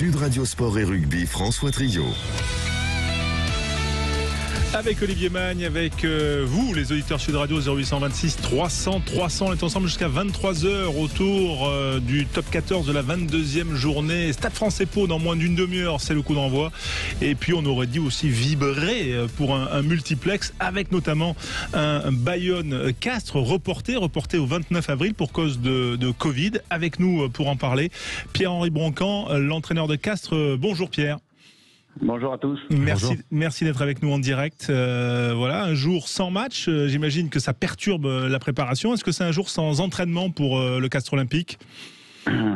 Sud Radio Sport et Rugby, François Trio. Avec Olivier Magne, avec vous, les auditeurs Sud Radio 0826 300 300. On est ensemble jusqu'à 23h autour du top 14 de la 22e journée. Stade Français Pau dans moins d'une demi-heure, c'est le coup d'envoi. Et puis on aurait dit aussi vibrer pour un multiplex avec notamment un Bayonne-Castres reporté au 29 avril pour cause de Covid. Avec nous pour en parler, Pierre-Henri Broncan, l'entraîneur de Castres. Bonjour Pierre. Bonjour à tous. Merci d'être avec nous en direct. Voilà, un jour sans match. J'imagine que ça perturbe la préparation. Est-ce que c'est un jour sans entraînement pour le Castres Olympique ?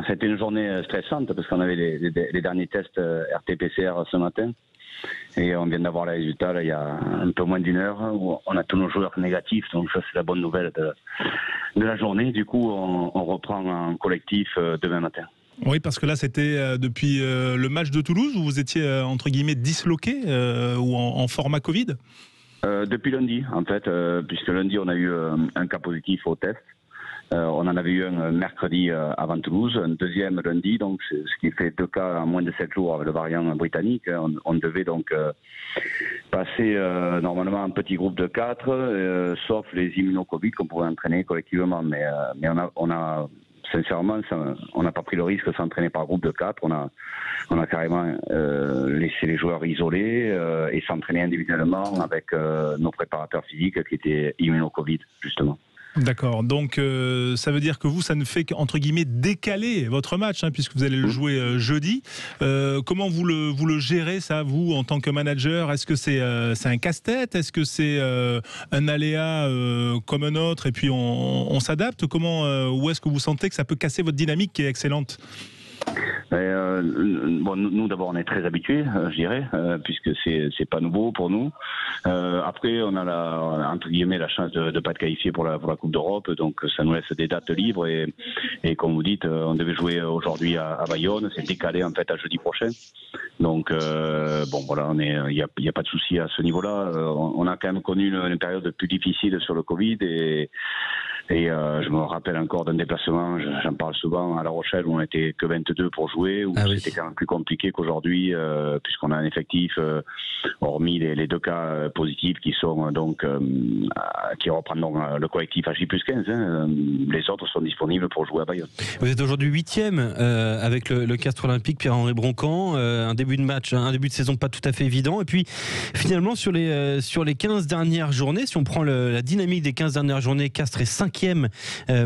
C'était une journée stressante parce qu'on avait les derniers tests RT-PCR ce matin. Et on vient d'avoir les résultats là, il y a un peu moins d'une heure où on a tous nos joueurs négatifs. Donc ça, c'est la bonne nouvelle de la journée. Du coup, on reprend en collectif demain matin. Oui, parce que là, c'était depuis le match de Toulouse où vous étiez, entre guillemets, disloqué ou en format Covid ? Depuis lundi, en fait, puisque lundi, on a eu un cas positif au test. On en avait eu un mercredi avant Toulouse, un deuxième lundi, donc ce qui fait 2 cas en moins de 7 jours avec le variant britannique. On devait donc passer normalement un petit groupe de 4, sauf les immuno-Covid qu'on pouvait entraîner collectivement. Mais on a sincèrement, on n'a pas pris le risque de s'entraîner par groupe de 4. On a carrément laissé les joueurs isolés et s'entraîner individuellement avec nos préparateurs physiques qui étaient immuno-Covid, justement. D'accord, donc ça veut dire que vous, ça ne fait qu'entre guillemets décaler votre match, puisque vous allez le jouer jeudi. Comment vous le gérez ça, vous, en tant que manager ? Est-ce que c'est un casse-tête ? Est-ce que c'est un aléa comme un autre et puis on s'adapte ? Comment ou est-ce que vous sentez que ça peut casser votre dynamique qui est excellente ? Bon, nous d'abord on est très habitués, je dirais, puisque c'est pas nouveau pour nous. Après on a entre guillemets la chance de pas être qualifié pour la Coupe d'Europe, donc ça nous laisse des dates libres et comme vous dites, on devait jouer aujourd'hui à Bayonne, c'est décalé en fait à jeudi prochain. Donc bon voilà, il y a pas de souci à ce niveau-là. On a quand même connu une période plus difficile sur le Covid et je me rappelle encore d'un déplacement, j'en parle souvent, à La Rochelle où on était que 22 pour jouer, où c'était quand même plus compliqué qu'aujourd'hui, puisqu'on a un effectif, hormis les 2 cas positifs qui sont donc qui reprennent donc le collectif à J+15. Les autres sont disponibles pour jouer à Bayonne. Vous êtes aujourd'hui 8e avec le Castres Olympique, Pierre-Henri Broncan. Un début de match, un début de saison pas tout à fait évident. Et puis finalement sur les 15 dernières journées, si on prend la dynamique des 15 dernières journées, Castres est 5e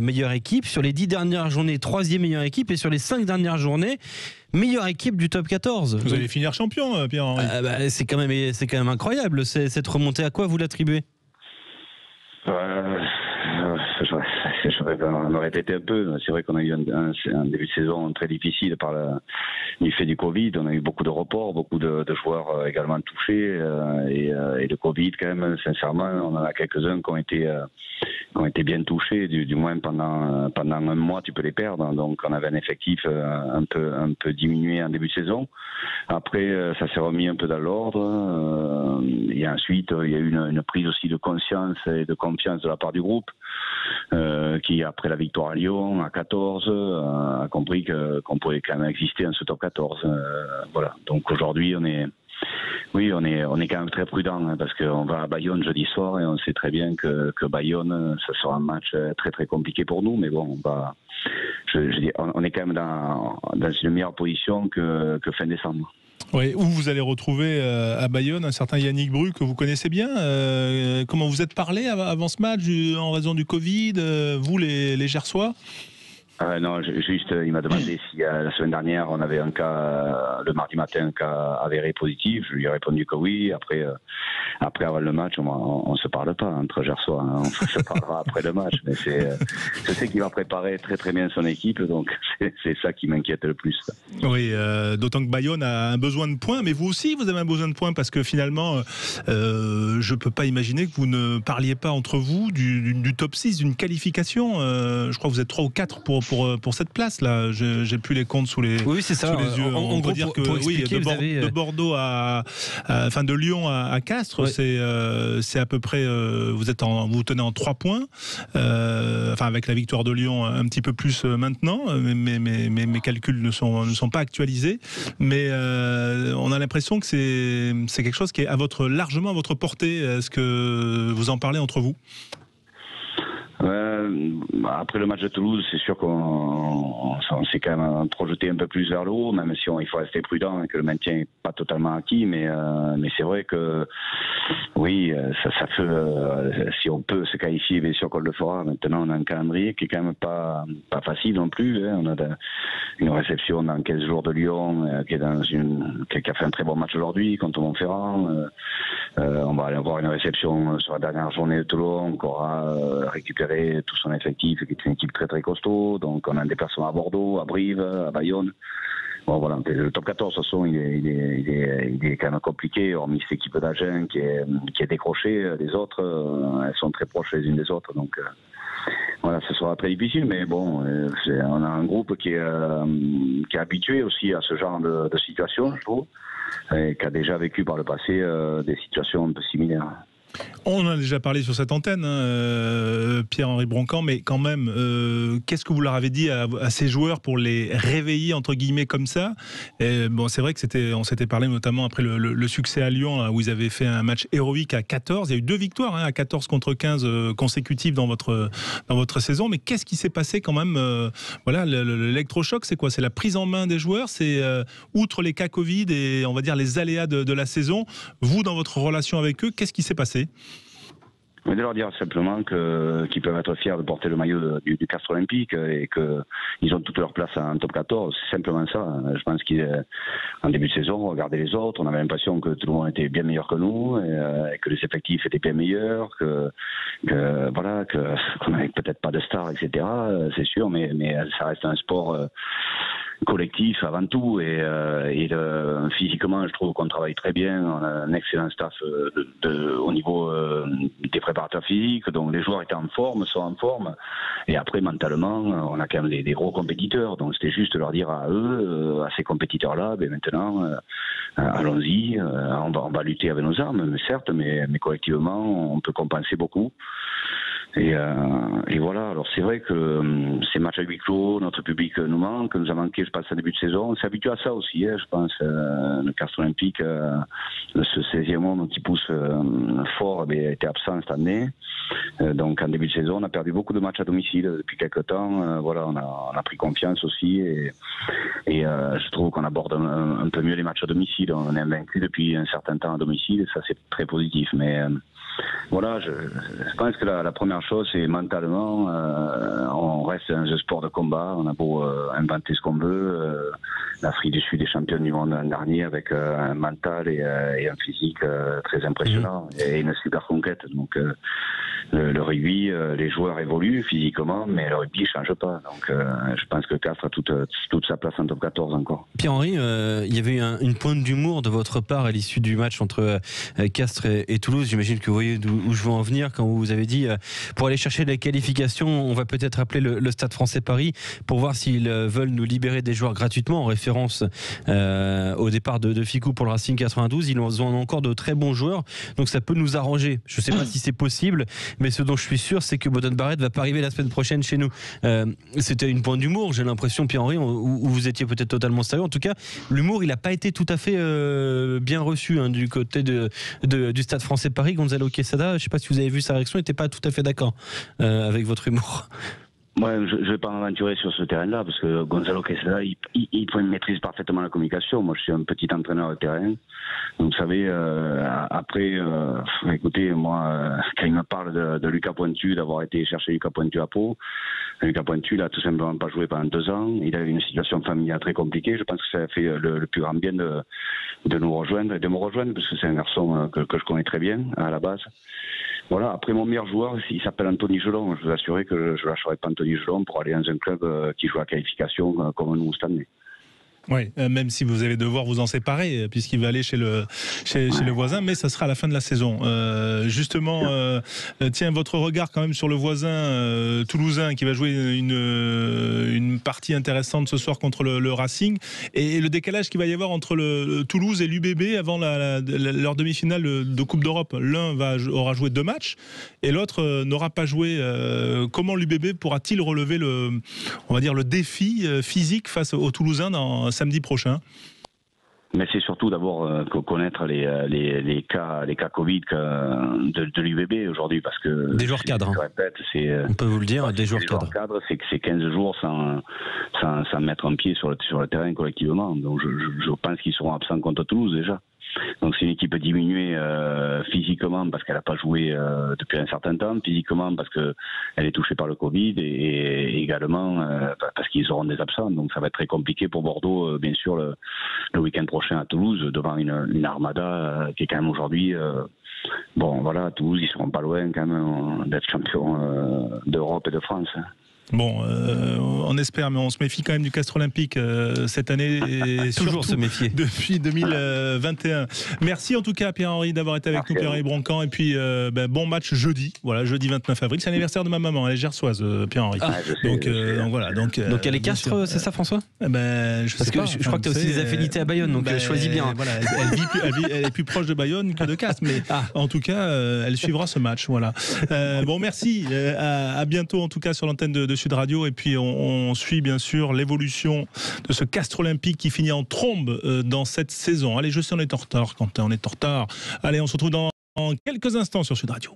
meilleure équipe. Sur les 10 dernières journées, 3e meilleure équipe. Et sur les 5 dernières journées, meilleure équipe du top 14. Vous allez finir champion, Pierre-Henri. C'est quand même incroyable. Cette remontée, à quoi vous l'attribuez ? Je vais me répéter un peu. C'est vrai qu'on a eu un début de saison très difficile par du fait du Covid. On a eu beaucoup de reports, beaucoup de joueurs également touchés et le Covid quand même. Sincèrement, on en a quelques-uns qui ont été bien touchés, du moins pendant un mois, tu peux les perdre. Donc on avait un effectif un peu diminué en début de saison. Après, ça s'est remis un peu dans l'ordre. Et ensuite, il y a eu une prise aussi de conscience et de confiance de la part du groupe, qui après la victoire à Lyon à 14 a compris qu'on pouvait quand même exister en ce top 14. Voilà. Donc aujourd'hui, on est quand même très prudent parce qu'on va à Bayonne jeudi soir et on sait très bien que Bayonne, ça sera un match très très compliqué pour nous. Mais bon, on est quand même dans une meilleure position que fin décembre. Oui, où vous allez retrouver à Bayonne un certain Yannick Bru que vous connaissez bien. Comment vous êtes parlé avant ce match en raison du Covid, vous les Gersois ? Non, juste, il m'a demandé si la semaine dernière on avait un cas, le mardi matin, un cas avéré positif. Je lui ai répondu que oui. Après avant le match, on se parle pas entre Gersois. On se parlera après le match. Mais je sais qu'il va préparer très très bien son équipe, donc c'est ça qui m'inquiète le plus. Oui, d'autant que Bayonne a un besoin de points, mais vous aussi vous avez un besoin de points parce que finalement, je peux pas imaginer que vous ne parliez pas entre vous du top 6, d'une qualification. Je crois que vous êtes 3 ou 4 pour pour cette place là. J'ai plus les comptes sous les c'est ça. sous les yeux. On peut dire que de Bordeaux enfin de Lyon à Castres, c'est à peu près vous tenez en 3 points. Enfin avec la victoire de Lyon un petit peu plus maintenant, mais mes calculs ne sont pas actualisés. Mais on a l'impression que c'est quelque chose qui est largement à votre portée. Est-ce que vous en parlez entre vous? Après le match de Toulouse, c'est sûr qu'on s'est quand même projeté un peu plus vers le haut, même si il faut rester prudent et que le maintien n'est pas totalement acquis. Mais c'est vrai que oui, ça fait, si on peut se qualifier, bien sûr qu'on le fera. Maintenant, on a un calendrier qui est quand même pas facile non plus. On a une réception dans 15 jours de Lyon qui a fait un très bon match aujourd'hui contre Montferrand. On va aller avoir une réception sur la dernière journée de Toulon, qu'on aura récupéré tout son effectif, qui est une équipe très très costaud. Donc on a un déplacement à Bordeaux, à Brive, à Bayonne. Bon voilà, le top 14 de toute façon il est quand même compliqué, hormis cette équipe d'Agen qui est décrochée. Les autres, elles sont très proches les unes des autres. Donc voilà, ce sera très difficile, mais bon, on a un groupe qui est habitué aussi à ce genre de situation, je trouve, et qui a déjà vécu par le passé des situations un peu similaires. On en a déjà parlé sur cette antenne, Pierre-Henri Broncan, mais quand même, qu'est-ce que vous leur avez dit à ces joueurs pour les réveiller, entre guillemets, comme ça? Et bon, c'est vrai que on s'était parlé notamment après le succès à Lyon, là, où ils avaient fait un match héroïque à 14. Il y a eu 2 victoires, à 14 contre 15 consécutives dans votre saison. Mais qu'est-ce qui s'est passé quand même? Voilà, l'électrochoc, c'est quoi? C'est la prise en main des joueurs? C'est outre les cas Covid et on va dire les aléas de la saison, vous, dans votre relation avec eux, qu'est-ce qui s'est passé? Mais de leur dire simplement qu'ils peuvent être fiers de porter le maillot du Castres Olympique et qu'ils ont toute leur place en top 14. C'est simplement ça. Je pense qu'en début de saison, on regardait les autres, on avait l'impression que tout le monde était bien meilleur que nous et que les effectifs étaient bien meilleurs, voilà, qu'on n'avait peut-être pas de stars, etc. C'est sûr, mais ça reste un sport collectif avant tout et physiquement je trouve qu'on travaille très bien, on a un excellent staff au niveau des préparateurs physiques, donc les joueurs sont en forme et après mentalement on a quand même des gros compétiteurs, donc c'était juste leur dire à eux, à ces compétiteurs là, maintenant allons-y, on va lutter avec nos armes, certes, mais collectivement on peut compenser beaucoup. Et voilà, alors c'est vrai que ces matchs à huis clos, notre public nous manque, nous a manqué, je pense, à début de saison. On s'est habitué à ça aussi, je pense. Le Castres Olympique, ce 16e homme qui pousse fort, était absent cette année. Donc en début de saison, on a perdu beaucoup de matchs à domicile depuis quelques temps. Voilà, on a pris confiance aussi et je trouve qu'on aborde un peu mieux les matchs à domicile. On est invaincu depuis un certain temps à domicile et ça c'est très positif. Mais voilà, je pense que la première chose, c'est mentalement, on reste dans un sport de combat, on a beau inventer ce qu'on veut, l'Afrique du Sud est championne du monde l'an dernier avec un mental et un physique très impressionnant et une super conquête. Donc le rugby, les joueurs évoluent physiquement, mais le rugby ne change pas. Donc je pense que Castres a toute sa place en top 14 encore. Pierre-Henri, il y avait une pointe d'humour de votre part à l'issue du match entre Castres et Toulouse. J'imagine que vous voyez où je veux en venir quand vous avez dit pour aller chercher les qualifications, on va peut-être appeler le Stade Français Paris pour voir s'ils veulent nous libérer des joueurs gratuitement, en référence au départ de Ficou pour le Racing 92. Ils ont encore de très bons joueurs, donc ça peut nous arranger. Je ne sais pas si c'est possible, mais ce dont je suis sûr, c'est que Boden Barrett va pas arriver la semaine prochaine chez nous. C'était une pointe d'humour, j'ai l'impression, Pierre-Henri, où vous étiez peut-être totalement sérieux. En tout cas, l'humour, il n'a pas été tout à fait bien reçu du côté du Stade Français Paris. Gonzalo Quesada, je ne sais pas si vous avez vu sa réaction, il n'était pas tout à fait d'accord avec votre humour. Moi, je ne vais pas m'aventurer sur ce terrain-là parce que Gonzalo Quesada, il maîtrise parfaitement la communication. Moi, je suis un petit entraîneur de terrain. Donc, vous savez, après, écoutez, moi, quand il me parle de Lucas Pointu, d'avoir été chercher Lucas Pointu à Pau, Lucas Pointu, il a tout simplement pas joué pendant 2 ans. Il a eu une situation familiale très compliquée. Je pense que ça a fait le plus grand bien de nous rejoindre et de me rejoindre parce que c'est un garçon que je connais très bien à la base. Voilà, après mon meilleur joueur, il s'appelle Anthony Gelon. Je vous assurer que je ne lâcherai pas Anthony Gelon pour aller dans un club qui joue à qualification comme nous cette année. Oui, même si vous allez devoir vous en séparer, puisqu'il va aller chez le voisin, mais ça sera à la fin de la saison. Justement, tiens, votre regard quand même sur le voisin toulousain qui va jouer une partie intéressante ce soir contre le Racing, et le décalage qu'il va y avoir entre le Toulouse et l'UBB avant leur demi-finale de Coupe d'Europe. L'un aura joué 2 matchs et l'autre n'aura pas joué. Comment l'UBB pourra-t-il relever le défi physique face aux Toulousains samedi prochain? Mais c'est surtout d'abord connaître les cas Covid de l'UBB aujourd'hui, parce que des joueurs cadres. Je répète, on peut vous le dire, des joueurs cadres. C'est 15 jours sans mettre un pied sur le terrain collectivement. Donc je pense qu'ils seront absents contre Toulouse déjà. Donc c'est une équipe diminuée physiquement parce qu'elle n'a pas joué depuis un certain temps, physiquement parce qu'elle est touchée par le Covid, et également parce qu'ils auront des absents. Donc ça va être très compliqué pour Bordeaux, bien sûr, le week-end prochain à Toulouse, devant une armada qui est quand même aujourd'hui... Bon voilà, Toulouse, ils seront pas loin quand même d'être champions d'Europe et de France. Bon, on espère, mais on se méfie quand même du Castres Olympique cette année, et toujours se méfier depuis 2021. Merci en tout cas Pierre-Henri d'avoir été avec nous, Pierre-Henri Broncan, et puis bon match jeudi, voilà, jeudi 29 avril, c'est l'anniversaire de ma maman, elle est gersoise, Pierre-Henri. Donc voilà, donc elle est Castres, c'est ça, François? Parce que je crois que tu as aussi des affinités à Bayonne, donc choisis bien. Voilà, elle est plus proche de Bayonne que de Castres, mais en tout cas, elle suivra ce match. Voilà. Bon, merci. À bientôt en tout cas sur l'antenne de Sud Radio, et puis on suit bien sûr l'évolution de ce Castres Olympique qui finit en trombe dans cette saison. Allez, je sais, on est en retard, Quentin, on est en retard. Allez, on se retrouve dans quelques instants sur Sud Radio.